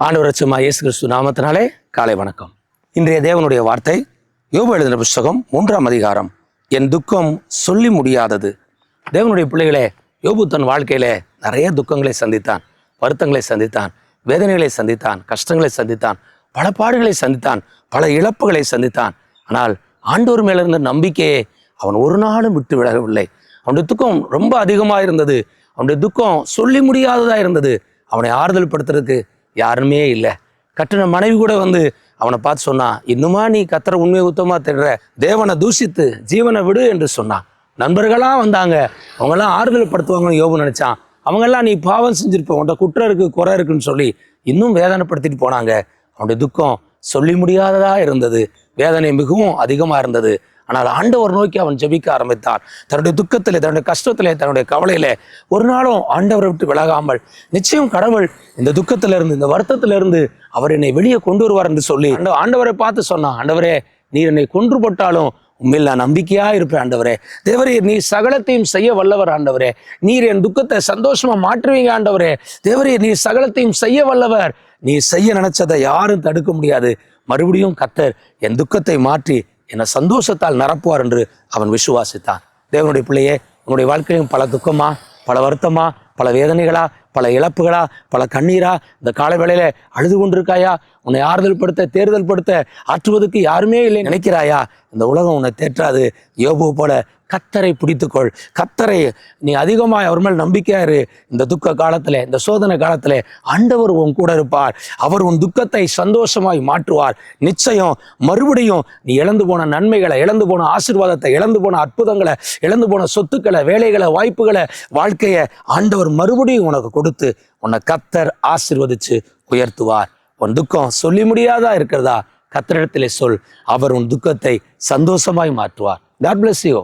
ஆண்டவர் இயேசு கிறிஸ்து நாமத்தினாலே காலை வணக்கம். இன்றைய தேவனுடைய வார்த்தை யோபு எழுதின புஸ்தகம் 3ஆம் அதிகாரம். என் துக்கம் சொல்லி முடியாதது. தேவனுடைய பிள்ளைகளே, யோபு தன் வாழ்க்கையில நிறைய துக்கங்களை சந்தித்தான், வருத்தங்களை சந்தித்தான், வேதனைகளை சந்தித்தான், கஷ்டங்களை சந்தித்தான், பல பாடுகளை சந்தித்தான், பல இழப்புகளை சந்தித்தான். ஆனால் ஆண்டவர் மேல இருந்த நம்பிக்கையை அவன் ஒரு நாளும் விட்டு விலகவில்லை. அவனுடைய துக்கம் ரொம்ப அதிகமாக இருந்தது. அவனுடைய துக்கம் சொல்லி முடியாததா இருந்தது. அவனை ஆறுதல் படுத்துறதுக்கு யாருமே இல்லை. கட்டின மனைவி கூட வந்து அவனை பார்த்து சொன்னா, இன்னுமா நீ கத்தரை உண்மையை உத்தமா தேடுற, தேவனை தூஷித்து ஜீவனை விடு என்று சொன்னான். நண்பர்களாக வந்தாங்க, அவங்கெல்லாம் ஆறுதல் படுத்துவாங்கன்னு யோபு நினைச்சான். அவங்கெல்லாம் நீ பாவம் செஞ்சிருப்ப, உன்ட குற்றம் இருக்கு, குறை இருக்குன்னு சொல்லி இன்னும் வேதனைப்படுத்திட்டு போனாங்க. அவனுடைய துக்கம் சொல்லி முடியாததா இருந்தது. வேதனை மிகவும் அதிகமாக இருந்தது. ஆனால் ஆண்டவர் நோக்கி அவன் ஜெபிக்க ஆரம்பித்தான். தன்னுடைய துக்கத்திலே, தன்னுடைய கஷ்டத்திலே, தன்னுடைய கவலையிலே ஒரு நாளும் ஆண்டவரை விட்டு விலகாமல், நிச்சயம் கடவுள் இந்த துக்கத்திலிருந்து, இந்த வருத்தத்திலிருந்து அவர் என்னை வெளியே கொண்டு வருவார் என்று சொல்லி ஆண்டவரை பார்த்து சொன்னான். ஆண்டவரே, நீர் என்னை கொன்று போட்டாலும் உண்மையில் நான் நம்பிக்கையா இருப்பேன். ஆண்டவரே, தேவரீர் நீ சகலத்தையும் செய்ய வல்லவர். ஆண்டவரே, நீர் என் துக்கத்தை சந்தோஷமா மாற்றுவீங்க. ஆண்டவரே, தேவரீர் நீ சகலத்தையும் செய்ய வல்லவர். நீ செய்ய நினைச்சதை யாரும் தடுக்க முடியாது. மறுபடியும் கர்த்தர் என் துக்கத்தை மாற்றி என்னை சந்தோஷத்தால் நிரப்புவார் என்று அவன் விசுவாசித்தான். தேவனுடைய பிள்ளையே, உன்னுடைய வாழ்க்கையும் பல துக்கமா, பல வருத்தமா, பல வேதனைகளா, பல இழப்புகளா, பல கண்ணீரா இந்த காலை வேளையில அழுது கொண்டிருக்காயா? உன்னை ஆறுதல் படுத்த, தேர்தல் படுத்த, ஆற்றுவதற்கு யாருமே இல்லை நினைக்கிறாயா? இந்த உலகம் உன்னை தேற்றாது. யோபு போல கத்தரை பிடித்துக்கொள். கத்தரை நீ அதிகமாக அவர் மேல் நம்பிக்கையா இரு. இந்த துக்க காலத்துல, இந்த சோதனை காலத்துல ஆண்டவர் உன் கூட இருப்பார். அவர் உன் துக்கத்தை சந்தோஷமாய் மாற்றுவார். நிச்சயம் மறுபடியும் நீ இழந்து போன நன்மைகளை, இழந்து போன ஆசீர்வாதத்தை, இழந்து போன அற்புதங்களை, இழந்து போன சொத்துக்களை, வேலைகளை, வாய்ப்புகளை, வாழ்க்கையை ஆண்டவர் மறுபடியும் உனக்கு கொடுத்து உன்னை கத்தர் ஆசீர்வதிச்சு உயர்த்துவார். உன் துக்கம் சொல்லி முடியாதா இருக்கிறதா? கத்தரிடத்திலே சொல். அவர் உன் துக்கத்தை சந்தோஷமாய் மாற்றுவார். God bless you.